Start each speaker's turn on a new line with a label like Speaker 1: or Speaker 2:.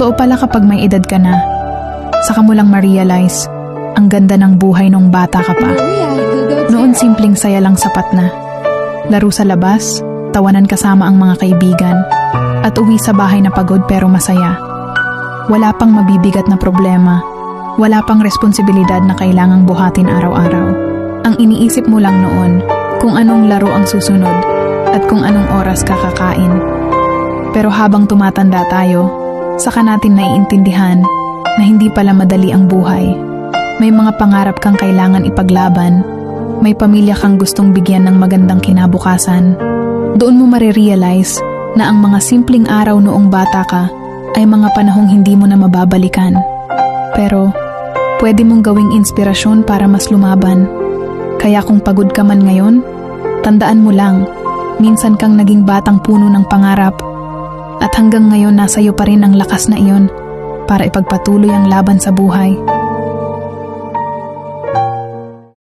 Speaker 1: Totoo pala kapag may edad ka na, saka mo lang ma-realize ang ganda ng buhay nung bata ka pa. Noon simpleng saya lang sapat na. Laro sa labas, tawanan kasama ang mga kaibigan, at uwi sa bahay na pagod pero masaya. Wala pang mabibigat na problema, wala pang responsibilidad na kailangang buhatin araw-araw. Ang iniisip mo lang noon kung anong laro ang susunod at kung anong oras kakakain. Pero habang tumatanda tayo, saka natin naiintindihan na hindi pala madali ang buhay. May mga pangarap kang kailangan ipaglaban, may pamilya kang gustong bigyan ng magandang kinabukasan. Doon mo marirealize na ang mga simpleng araw noong bata ka ay mga panahong hindi mo na mababalikan. Pero pwede mong gawing inspirasyon para mas lumaban. Kaya kung pagod ka man ngayon, tandaan mo lang, minsan kang naging batang puno ng pangarap. At hanggang ngayon nasa iyo pa rin ang lakas na iyon para ipagpatuloy ang laban sa buhay.